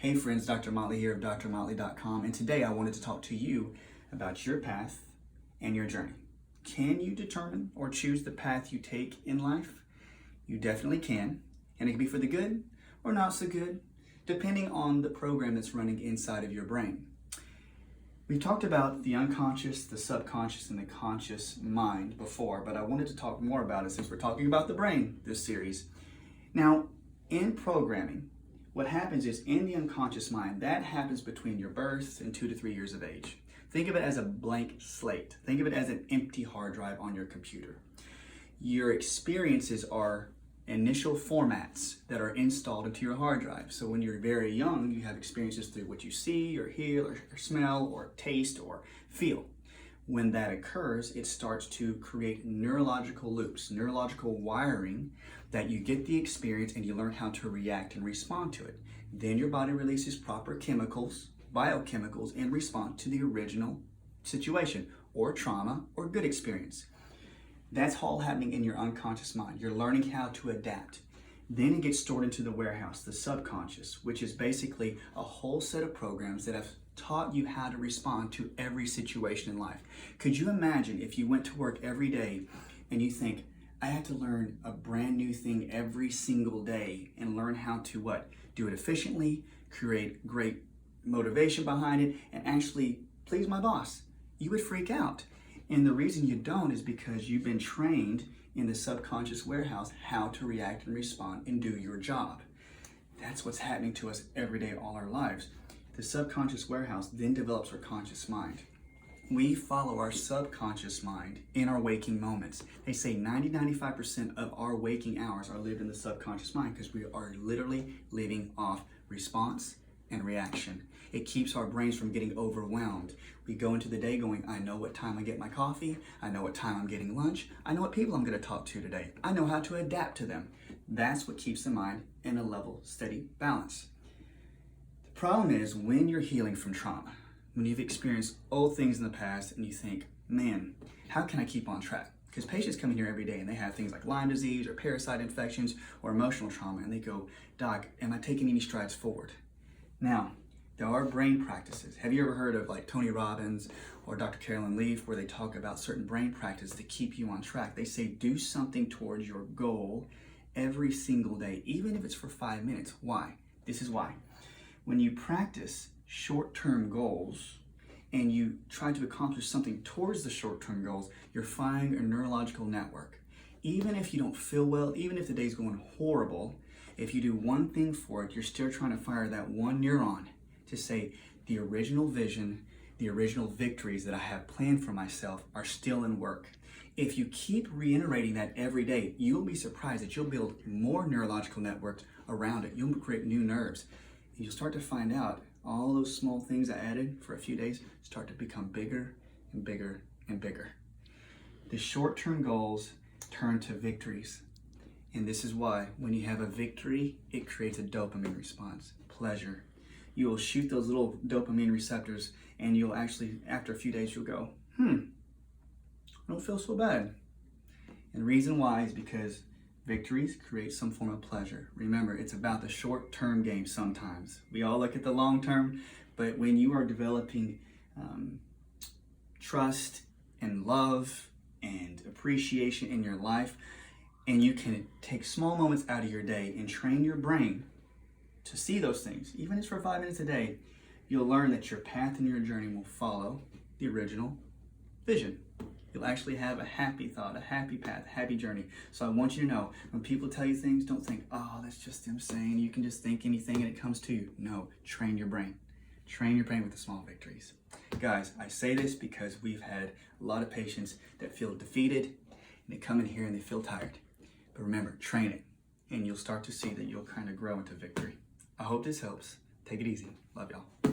Hey friends, Dr. Motley here of drmotley.com, and today I wanted to talk to you about your path and your journey. Can you determine or choose the path you take in life? You definitely can, and it can be for the good or not so good, depending on the program that's running inside of your brain. We've talked about the unconscious, the subconscious, and the conscious mind before, but I wanted to talk more about it since we're talking about the brain this series. Now, in programming, what happens is in the unconscious mind, that happens between your birth and 2 to 3 years of age. Think of it as a blank slate. Think of it as an empty hard drive on your computer. Your experiences are initial formats that are installed into your hard drive. So when you're very young, you have experiences through what you see or hear or smell or taste or feel. When that occurs, it starts to create neurological loops, neurological wiring that you get the experience and you learn how to react and respond to it. Then your body releases proper chemicals, biochemicals, in response to the original situation or trauma or good experience. That's all happening in your unconscious mind. You're learning how to adapt. Then it gets stored into the warehouse, the subconscious, which is basically a whole set of programs that have taught you how to respond to every situation in life. Could you imagine if you went to work every day and you think, I have to learn a brand new thing every single day and learn how to what? Do it efficiently, create great motivation behind it, and actually please my boss. You would freak out. And the reason you don't is because you've been trained in the subconscious warehouse how to react and respond and do your job. That's what's happening to us every day, all our lives. The subconscious warehouse then develops our conscious mind. We follow our subconscious mind in our waking moments. They say 90-95% of our waking hours are lived in the subconscious mind because we are literally living off response and reaction. It keeps our brains from getting overwhelmed. We go into the day going, I know what time I get my coffee, I know what time I'm getting lunch, I know what people I'm going to talk to today, I know how to adapt to them. That's what keeps the mind in a level, steady balance. The problem is when you're healing from trauma, when you've experienced old things in the past and you think, man, how can I keep on track? Because patients come in here every day and they have things like Lyme disease or parasite infections or emotional trauma, and they go, Doc, am I taking any strides forward? Now, there are brain practices. Have you ever heard of like Tony Robbins or Dr. Carolyn Leaf where they talk about certain brain practices to keep you on track? They say do something towards your goal every single day, even if it's for 5 minutes. Why? This is why. When you practice short-term goals and you try to accomplish something towards the short-term goals, you're firing a neurological network. Even if you don't feel well, even if the day's going horrible, if you do one thing for it, you're still trying to fire that one neuron to say the original vision, the original victories that I have planned for myself are still in work. If you keep reiterating that every day, you'll be surprised that you'll build more neurological networks around it. You'll create new nerves. And you'll start to find out all those small things I added for a few days start to become bigger and bigger and bigger. The short-term goals turn to victories. And this is why when you have a victory, it creates a dopamine response, pleasure. You will shoot those little dopamine receptors and you'll actually, after a few days, you'll go, I don't feel so bad. And the reason why is because victories create some form of pleasure. Remember, it's about the short-term game sometimes. We all look at the long-term, but when you are developing trust and love and appreciation in your life, and you can take small moments out of your day and train your brain to see those things, even if it's for 5 minutes a day, you'll learn that your path and your journey will follow the original vision. You'll actually have a happy thought, a happy path, a happy journey. So I want you to know, when people tell you things, don't think, oh, that's just them saying, you can just think anything and it comes to you. No, train your brain. Train your brain with the small victories. Guys, I say this because we've had a lot of patients that feel defeated and they come in here and they feel tired. But remember, train it and you'll start to see that you'll kind of grow into victory. I hope this helps. Take it easy. Love y'all.